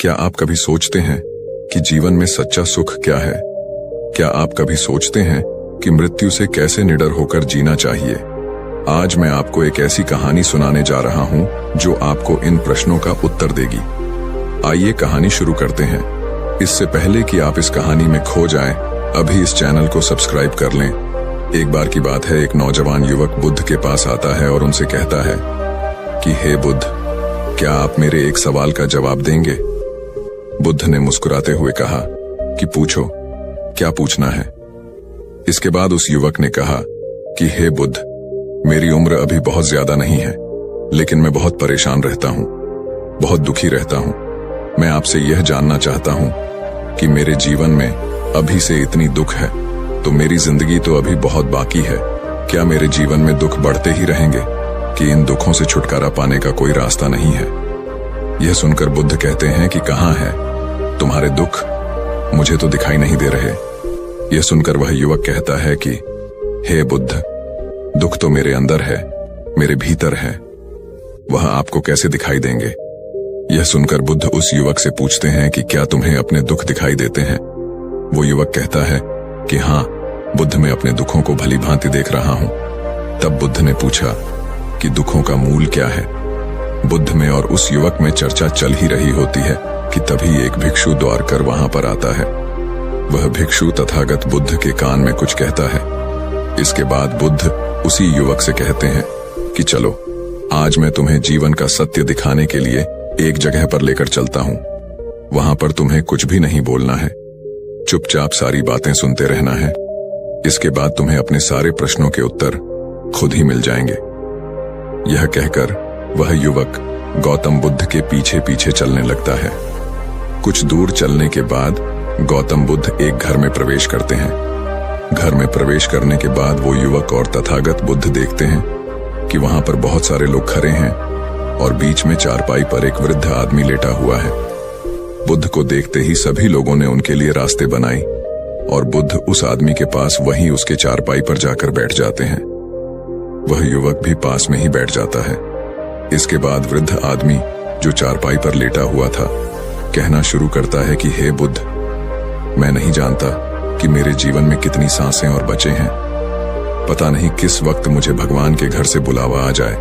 क्या आप कभी सोचते हैं कि जीवन में सच्चा सुख क्या है? क्या आप कभी सोचते हैं कि मृत्यु से कैसे निडर होकर जीना चाहिए? आज मैं आपको एक ऐसी कहानी सुनाने जा रहा हूं जो आपको इन प्रश्नों का उत्तर देगी। आइए कहानी शुरू करते हैं। इससे पहले कि आप इस कहानी में खो जाएं, अभी इस चैनल को सब्सक्राइब कर लें। एक बार की बात है, एक नौजवान युवक बुद्ध के पास आता है और उनसे कहता है कि हे बुद्ध, क्या आप मेरे एक सवाल का जवाब देंगे? बुद्ध ने मुस्कुराते हुए कहा कि पूछो, क्या पूछना है? इसके बाद उस युवक ने कहा कि हे बुद्ध, मेरी उम्र अभी बहुत ज्यादा नहीं है, लेकिन मैं बहुत परेशान रहता हूं, बहुत दुखी रहता हूं। मैं आपसे यह जानना चाहता हूं कि मेरे जीवन में अभी से इतनी दुख है, तो मेरी जिंदगी तो अभी बहुत बाकी है। क्या मेरे जीवन में दुख बढ़ते ही रहेंगे कि इन दुखों से छुटकारा पाने का कोई रास्ता नहीं है? यह सुनकर बुद्ध कहते हैं कि कहां है तुम्हारे दुख? मुझे तो दिखाई नहीं दे रहे। यह सुनकर वह युवक कहता है कि हे बुद्ध, दुख तो मेरे अंदर है, मेरे भीतर है, वह आपको कैसे दिखाई देंगे? यह सुनकर बुद्ध उस युवक से पूछते हैं कि क्या तुम्हें अपने दुख दिखाई देते हैं? वो युवक कहता है कि हाँ बुद्ध, मैं अपने दुखों को भली भांति देख रहा हूं। तब बुद्ध ने पूछा कि दुखों का मूल क्या है? बुद्ध में और उस युवक में चर्चा चल ही रही होती है कि तभी एक भिक्षु दौड़ कर वहां पर आता है। वह भिक्षु तथागत बुद्ध के कान में कुछ कहता है। इसके बाद बुद्ध उसी युवक से कहते हैं कि चलो, आज मैं तुम्हें जीवन का सत्य दिखाने के लिए एक जगह पर लेकर चलता हूं। वहां पर तुम्हें कुछ भी नहीं बोलना है, चुपचाप सारी बातें सुनते रहना है। इसके बाद तुम्हें अपने सारे प्रश्नों के उत्तर खुद ही मिल जाएंगे। यह कहकर वह युवक गौतम बुद्ध के पीछे पीछे चलने लगता है। कुछ दूर चलने के बाद गौतम बुद्ध एक घर में प्रवेश करते हैं। घर में प्रवेश करने के बाद वो युवक और तथागत बुद्ध देखते हैं कि वहां पर बहुत सारे लोग खड़े हैं और बीच में चारपाई पर एक वृद्ध आदमी लेटा हुआ है। बुद्ध को देखते ही सभी लोगों ने उनके लिए रास्ते बनाए और बुद्ध उस आदमी के पास वहीं उसके चारपाई पर जाकर बैठ जाते हैं। वह युवक भी पास में ही बैठ जाता है। इसके बाद वृद्ध आदमी जो चारपाई पर लेटा हुआ था कहना शुरू करता है कि हे बुद्ध, मैं नहीं जानता कि मेरे जीवन में कितनी सांसें और बचे हैं। पता नहीं किस वक्त मुझे भगवान के घर से बुलावा आ जाए।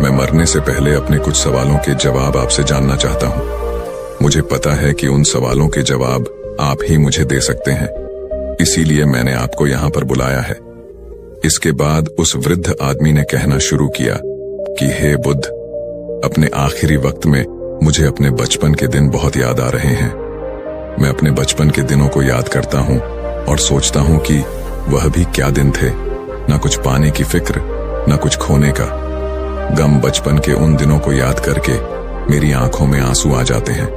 मैं मरने से पहले अपने कुछ सवालों के जवाब आपसे जानना चाहता हूं। मुझे पता है कि उन सवालों के जवाब आप ही मुझे दे सकते हैं, इसीलिए मैंने आपको यहां पर बुलाया है। इसके बाद उस वृद्ध आदमी ने कहना शुरू किया कि हे बुद्ध, अपने आखिरी वक्त में मुझे अपने बचपन के दिन बहुत याद आ रहे हैं। मैं अपने बचपन के दिनों को याद करता हूं और सोचता हूं कि वह भी क्या दिन थे। न कुछ पाने की फिक्र, न कुछ खोने का गम। बचपन के उन दिनों को याद करके मेरी आंखों में आंसू आ जाते हैं।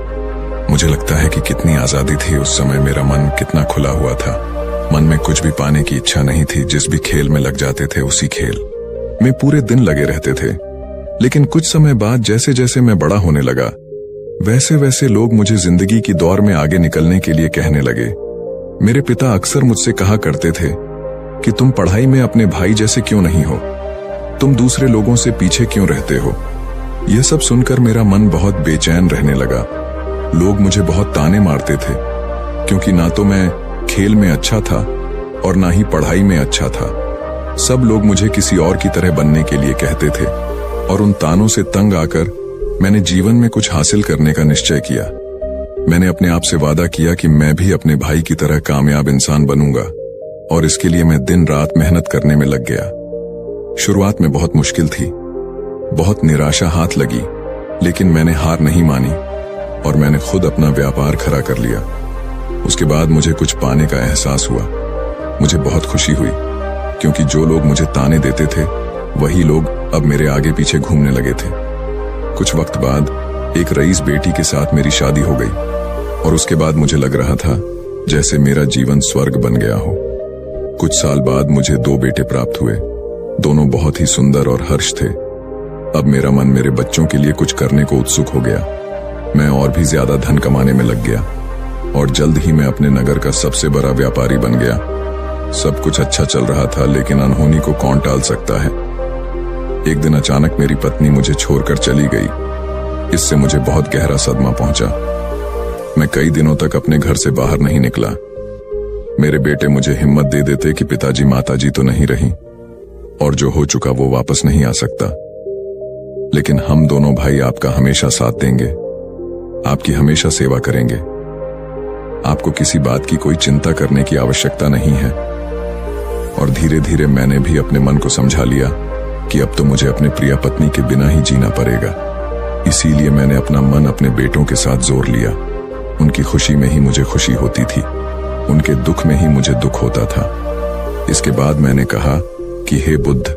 मुझे लगता है कि कितनी आजादी थी उस समय, मेरा मन कितना खुला हुआ था। मन में कुछ भी पाने की इच्छा नहीं थी। जिस भी खेल में लग जाते थे उसी खेल में पूरे दिन लगे रहते थे। लेकिन कुछ समय बाद जैसे जैसे मैं बड़ा होने लगा, वैसे वैसे लोग मुझे जिंदगी की दौड़ में आगे निकलने के लिए कहने लगे। मेरे पिता अक्सर मुझसे कहा करते थे कि तुम पढ़ाई में अपने भाई जैसे क्यों नहीं हो, तुम दूसरे लोगों से पीछे क्यों रहते हो। यह सब सुनकर मेरा मन बहुत बेचैन रहने लगा। लोग मुझे बहुत ताने मारते थे, क्योंकि ना तो मैं खेल में अच्छा था और ना ही पढ़ाई में अच्छा था। सब लोग मुझे किसी और की तरह बनने के लिए कहते थे और उन तानों से तंग आकर मैंने जीवन में कुछ हासिल करने का निश्चय किया। मैंने अपने आप से वादा किया कि मैं भी अपने भाई की तरह कामयाब इंसान बनूंगा, और इसके लिए मैं दिन रात मेहनत करने में लग गया। शुरुआत में बहुत मुश्किल थी, बहुत निराशा हाथ लगी, लेकिन मैंने हार नहीं मानी और मैंने खुद अपना व्यापार खड़ा कर लिया। उसके बाद मुझे कुछ पाने का एहसास हुआ। मुझे बहुत खुशी हुई, क्योंकि जो लोग मुझे ताने देते थे वही लोग अब मेरे आगे पीछे घूमने लगे थे। कुछ वक्त बाद एक रईस बेटी के साथ मेरी शादी हो गई और उसके बाद मुझे लग रहा था जैसे मेरा जीवन स्वर्ग बन गया हो। कुछ साल बाद मुझे 2 बेटे प्राप्त हुए। दोनों बहुत ही सुंदर और हर्ष थे। अब मेरा मन मेरे बच्चों के लिए कुछ करने को उत्सुक हो गया। मैं और भी ज्यादा धन कमाने में लग गया और जल्द ही मैं अपने नगर का सबसे बड़ा व्यापारी बन गया। सब कुछ अच्छा चल रहा था, लेकिन अनहोनी को कौन टाल सकता है। एक दिन अचानक मेरी पत्नी मुझे छोड़कर चली गई। इससे मुझे बहुत गहरा सदमा पहुंचा। कई दिनों तक अपने घर से बाहर नहीं निकला। मेरे बेटे मुझे हिम्मत दे देते कि पिताजी माताजी तो नहीं रही और जो हो चुका वो वापस नहीं आ सकता, लेकिन हम दोनों भाई आपका हमेशा साथ देंगे, आपकी हमेशा सेवा करेंगे। आपको किसी बात की कोई चिंता करने की आवश्यकता नहीं है। और धीरे धीरे मैंने भी अपने मन को समझा लिया कि अब तो मुझे अपने प्रिय पत्नी के बिना ही जीना पड़ेगा। इसीलिए मैंने अपना मन अपने बेटों के साथ जोड़ लिया। उनकी खुशी में ही मुझे खुशी होती थी, उनके दुख में ही मुझे दुख होता था। इसके बाद मैंने कहा कि हे बुद्ध,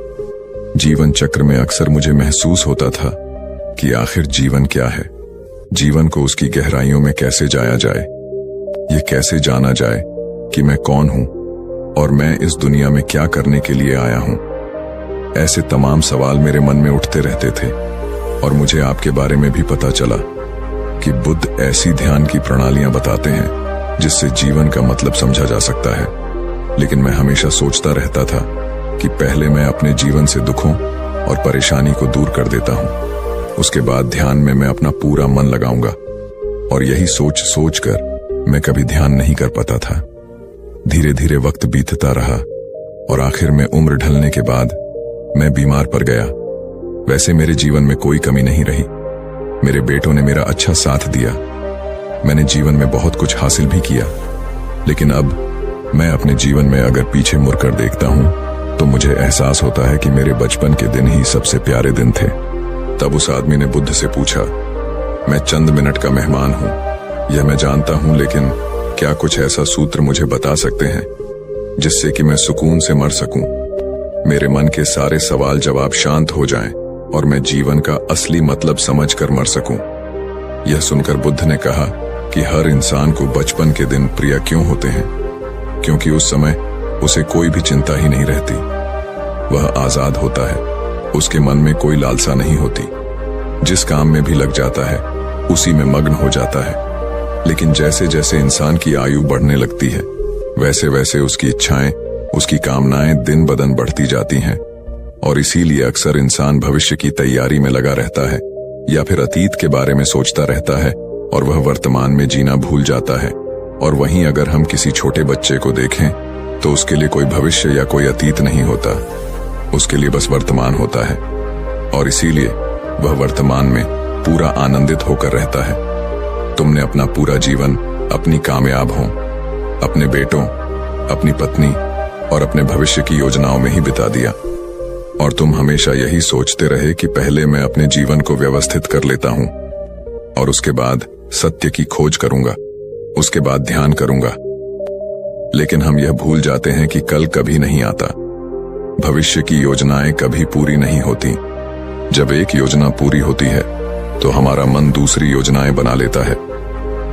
जीवन चक्र में अक्सर मुझे महसूस होता था कि आखिर जीवन क्या है, जीवन को उसकी गहराइयों में कैसे जाया जाए, ये कैसे जाना जाए कि मैं कौन हूं और मैं इस दुनिया में क्या करने के लिए आया हूं। ऐसे तमाम सवाल मेरे मन में उठते रहते थे और मुझे आपके बारे में भी पता चला कि बुद्ध ऐसी ध्यान की प्रणालियां बताते हैं जिससे जीवन का मतलब समझा जा सकता है। लेकिन मैं हमेशा सोचता रहता था कि पहले मैं अपने जीवन से दुखों और परेशानी को दूर कर देता हूं, उसके बाद ध्यान में मैं अपना पूरा मन लगाऊंगा। और यही सोच सोच कर मैं कभी ध्यान नहीं कर पाता था। धीरे धीरे वक्त बीतता रहा और आखिर में उम्र ढलने के बाद मैं बीमार पड़ गया। वैसे मेरे जीवन में कोई कमी नहीं रही, मेरे बेटों ने मेरा अच्छा साथ दिया, मैंने जीवन में बहुत कुछ हासिल भी किया। लेकिन अब मैं अपने जीवन में अगर पीछे मुड़कर देखता हूं तो मुझे एहसास होता है कि मेरे बचपन के दिन ही सबसे प्यारे दिन थे। तब उस आदमी ने बुद्ध से पूछा, मैं चंद मिनट का मेहमान हूं, यह मैं जानता हूं, लेकिन क्या कुछ ऐसा सूत्र मुझे बता सकते हैं जिससे कि मैं सुकून से मर सकूं, मेरे मन के सारे सवाल जवाब शांत हो जाएं और मैं जीवन का असली मतलब समझकर मर सकूं। यह सुनकर बुद्ध ने कहा कि हर इंसान को बचपन के दिन प्रिय क्यों होते हैं, क्योंकि उस समय उसे कोई भी चिंता ही नहीं रहती, वह आजाद होता है, उसके मन में कोई लालसा नहीं होती, जिस काम में भी लग जाता है उसी में मग्न हो जाता है। लेकिन जैसे जैसे इंसान की आयु बढ़ने लगती है वैसे वैसे उसकी इच्छाएं, उसकी कामनाएं दिन ब दिन बढ़ती जाती हैं और इसीलिए अक्सर इंसान भविष्य की तैयारी में लगा रहता है या फिर अतीत के बारे में सोचता रहता है और वह वर्तमान में जीना भूल जाता है। और वहीं अगर हम किसी छोटे बच्चे को देखें तो उसके लिए कोई भविष्य या कोई अतीत नहीं होता, उसके लिए बस वर्तमान होता है और इसीलिए वह वर्तमान में पूरा आनंदित होकर रहता है। तुमने अपना पूरा जीवन अपनी कामयाब हो, अपने बेटों, अपनी पत्नी और अपने भविष्य की योजनाओं में ही बिता दिया और तुम हमेशा यही सोचते रहे कि पहले मैं अपने जीवन को व्यवस्थित कर लेता हूं और उसके बाद सत्य की खोज करूंगा, उसके बाद ध्यान करूंगा। लेकिन हम यह भूल जाते हैं कि कल कभी नहीं आता, भविष्य की योजनाएं कभी पूरी नहीं होती। जब एक योजना पूरी होती है तो हमारा मन दूसरी योजनाएं बना लेता है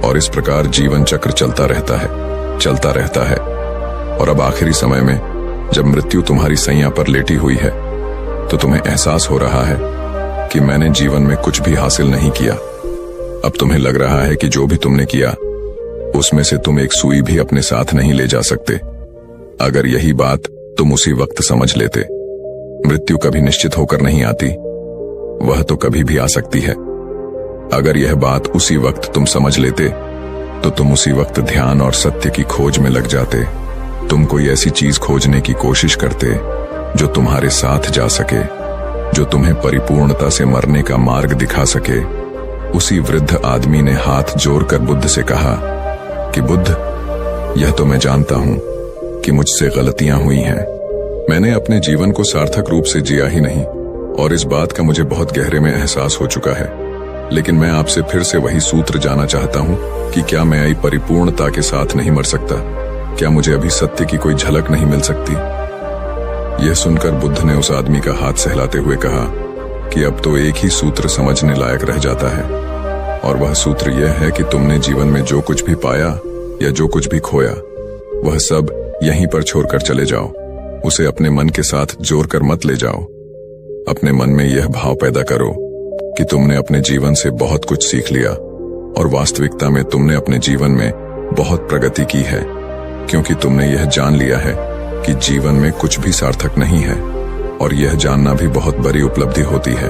और इस प्रकार जीवन चक्र चलता रहता है। और अब आखिरी समय में जब मृत्यु तुम्हारी सैया पर लेटी हुई है तो तुम्हें एहसास हो रहा है कि मैंने जीवन में कुछ भी हासिल नहीं किया। अब तुम्हें लग रहा है कि जो भी तुमने किया उसमें से तुम एक सुई भी अपने साथ नहीं ले जा सकते। अगर यही बात तुम उसी वक्त समझ लेते, मृत्यु कभी निश्चित होकर नहीं आती, वह तो कभी भी आ सकती है। अगर यह बात उसी वक्त तुम समझ लेते तो तुम उसी वक्त ध्यान और सत्य की खोज में लग जाते। तुम कोई ऐसी चीज खोजने की कोशिश करते जो तुम्हारे साथ जा सके, जो तुम्हें परिपूर्णता से मरने का मार्ग दिखा सके। उसी वृद्ध आदमी ने हाथ जोड़कर बुद्ध से कहा कि बुद्ध, यह तो मैं जानता हूं कि मुझसे गलतियां हुई हैं, मैंने अपने जीवन को सार्थक रूप से जिया ही नहीं और इस बात का मुझे बहुत गहरे में एहसास हो चुका है। लेकिन मैं आपसे फिर से वही सूत्र जानना चाहता हूं कि क्या मैं आई परिपूर्णता के साथ नहीं मर सकता? क्या मुझे अभी सत्य की कोई झलक नहीं मिल सकती? यह सुनकर बुद्ध ने उस आदमी का हाथ सहलाते हुए कहा कि अब तो एक ही सूत्र समझने लायक रह जाता है और वह सूत्र यह है कि तुमने जीवन में जो कुछ भी पाया या जो कुछ भी खोया वह सब यहीं पर छोड़कर चले जाओ, उसे अपने मन के साथ जोड़कर मत ले जाओ। अपने मन में यह भाव पैदा करो कि तुमने अपने जीवन से बहुत कुछ सीख लिया और वास्तविकता में तुमने अपने जीवन में बहुत प्रगति की है, क्योंकि तुमने यह जान लिया है कि जीवन में कुछ भी सार्थक नहीं है और यह जानना भी बहुत बड़ी उपलब्धि होती है।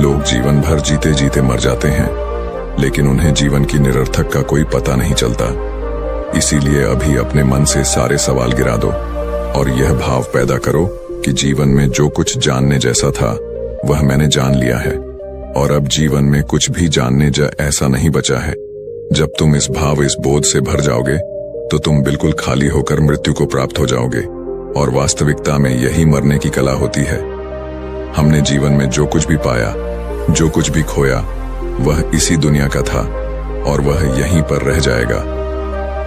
लोग जीवन भर जीते जीते मर जाते हैं, लेकिन उन्हें जीवन की निरर्थक का कोई पता नहीं चलता। इसीलिए अभी अपने मन से सारे सवाल गिरा दो और यह भाव पैदा करो कि जीवन में जो कुछ जानने जैसा था वह मैंने जान लिया है, और अब जीवन में कुछ भी जानने ऐसा नहीं बचा है। जब तुम इस बोध से भर जाओगे तो तुम बिल्कुल खाली होकर मृत्यु को प्राप्त हो जाओगे, और वास्तविकता में यही मरने की कला होती है। हमने जीवन में जो कुछ भी पाया, जो कुछ भी खोया, वह इसी दुनिया का था और वह यहीं पर रह जाएगा।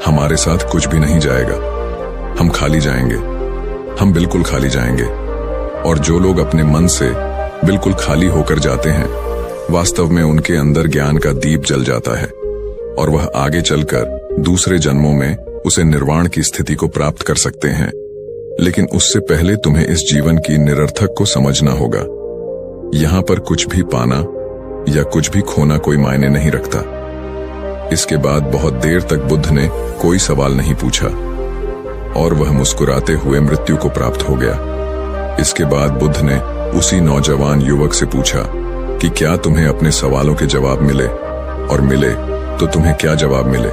हमारे साथ कुछ भी नहीं जाएगा। हम खाली जाएंगे, हम बिल्कुल खाली जाएंगे। और जो लोग अपने मन से बिल्कुल खाली होकर जाते हैं, वास्तव में उनके अंदर ज्ञान का दीप जल जाता है और वह आगे चलकर दूसरे जन्मों में उसे निर्वाण की स्थिति को प्राप्त कर सकते हैं। लेकिन उससे पहले तुम्हें इस जीवन की निरर्थक को समझना होगा। यहां पर कुछ भी पाना या कुछ भी खोना कोई मायने नहीं रखता। इसके बाद बहुत देर तक बुद्ध ने कोई सवाल नहीं पूछा और वह मुस्कुराते हुए मृत्यु को प्राप्त हो गया। इसके बाद बुद्ध ने उसी नौजवान युवक से पूछा कि क्या तुम्हें अपने सवालों के जवाब मिले, और मिले तो तुम्हें क्या जवाब मिले,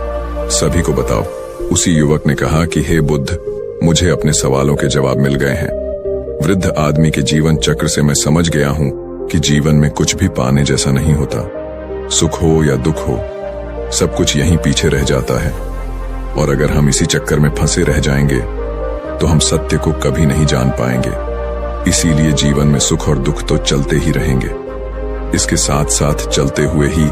सभी को बताओ। उसी युवक ने कहा कि हे बुद्ध, मुझे अपने सवालों के जवाब मिल गए हैं। वृद्ध आदमी के जीवन चक्र से मैं समझ गया हूं कि जीवन में कुछ भी पाने जैसा नहीं होता। सुख हो या दुख हो, सब कुछ यहीं पीछे रह जाता है, और अगर हम इसी चक्कर में फंसे रह जाएंगे तो हम सत्य को कभी नहीं जान पाएंगे। इसीलिए जीवन में सुख और दुख तो चलते ही रहेंगे। इसके साथ साथ चलते हुए ही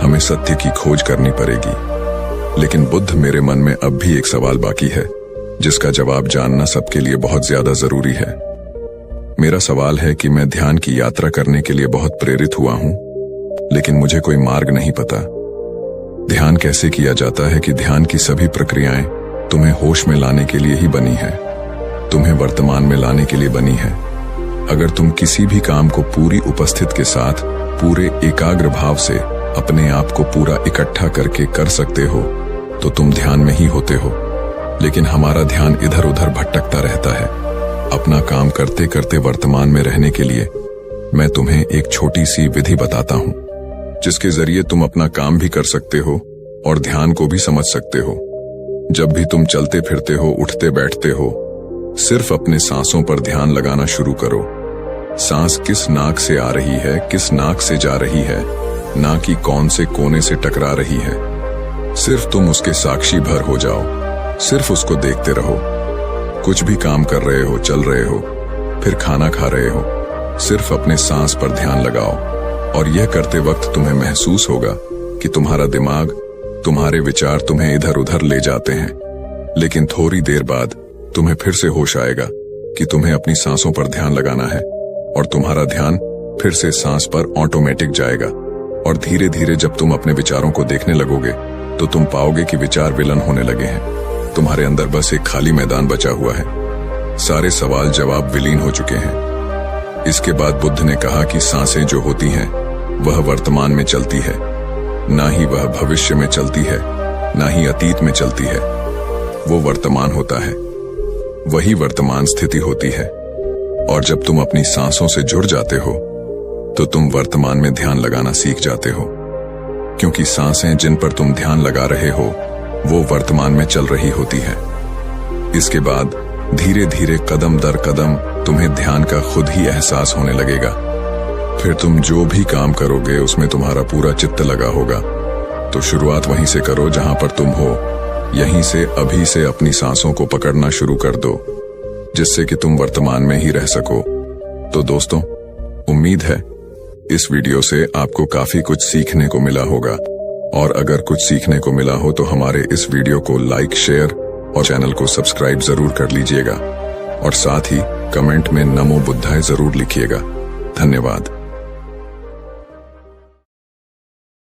हमें सत्य की खोज करनी पड़ेगी। लेकिन बुद्ध, मेरे मन में अब भी एक सवाल बाकी है जिसका जवाब जानना सबके लिए बहुत ज्यादा जरूरी है। मेरा सवाल है कि मैं ध्यान की यात्रा करने के लिए बहुत प्रेरित हुआ हूं, लेकिन मुझे कोई मार्ग नहीं पता। ध्यान कैसे किया जाता है कि ध्यान की सभी प्रक्रियाएं तुम्हें होश में लाने के लिए ही बनी है, तुम्हें वर्तमान में लाने के लिए बनी है। अगर तुम किसी भी काम को पूरी उपस्थित के साथ पूरे एकाग्र भाव से अपने आप को पूरा इकट्ठा करके कर सकते हो तो तुम ध्यान में ही होते हो। लेकिन हमारा ध्यान इधर उधर भटकता रहता है। अपना काम करते करते वर्तमान में रहने के लिए मैं तुम्हें एक छोटी सी विधि बताता हूं, जिसके जरिए तुम अपना काम भी कर सकते हो और ध्यान को भी समझ सकते हो। जब भी तुम चलते फिरते हो, उठते बैठते हो, सिर्फ अपने सांसों पर ध्यान लगाना शुरू करो। सांस किस नाक से आ रही है, किस नाक से जा रही है, ना कि कौन से कोने से टकरा रही है। सिर्फ तुम उसके साक्षी भर हो जाओ, सिर्फ उसको देखते रहो। कुछ भी काम कर रहे हो, चल रहे हो, फिर खाना खा रहे हो, सिर्फ अपने सांस पर ध्यान लगाओ। और यह करते वक्त तुम्हें महसूस होगा कि तुम्हारा दिमाग, तुम्हारे विचार तुम्हें इधर उधर ले जाते हैं। लेकिन थोड़ी देर बाद तुम्हें फिर से होश आएगा कि तुम्हें अपनी सांसों पर ध्यान लगाना है, और तुम्हारा ध्यान फिर से सांस पर ऑटोमेटिक जाएगा। और धीरे धीरे जब तुम अपने विचारों को देखने लगोगे तो तुम पाओगे कि विचार विलन होने लगे हैं। तुम्हारे अंदर बस एक खाली मैदान बचा हुआ है। सारे सवाल जवाब विलीन हो चुके हैं। इसके बाद बुद्ध ने कहा कि सांसें जो होती हैं वह वर्तमान में चलती है, ना ही वह भविष्य में चलती है, ना ही अतीत में चलती है। वो वर्तमान होता है, वही वर्तमान स्थिति होती है। और जब तुम अपनी सांसों से जुड़ जाते हो तो तुम वर्तमान में ध्यान लगाना सीख जाते हो, क्योंकि सांसें जिन पर तुम ध्यान लगा रहे हो वो वर्तमान में चल रही होती है। इसके बाद धीरे धीरे कदम दर कदम तुम्हें ध्यान का खुद ही एहसास होने लगेगा। फिर तुम जो भी काम करोगे उसमें तुम्हारा पूरा चित्त लगा होगा। तो शुरुआत वहीं से करो जहां पर तुम हो। यहीं से अभी से अपनी सांसों को पकड़ना शुरू कर दो, जिससे कि तुम वर्तमान में ही रह सको। तो दोस्तों, उम्मीद है इस वीडियो से आपको काफी कुछ सीखने को मिला होगा, और अगर कुछ सीखने को मिला हो तो हमारे इस वीडियो को लाइक, शेयर और चैनल को सब्सक्राइब जरूर कर लीजिएगा, और साथ ही कमेंट में नमो बुद्धाय जरूर लिखिएगा। धन्यवाद।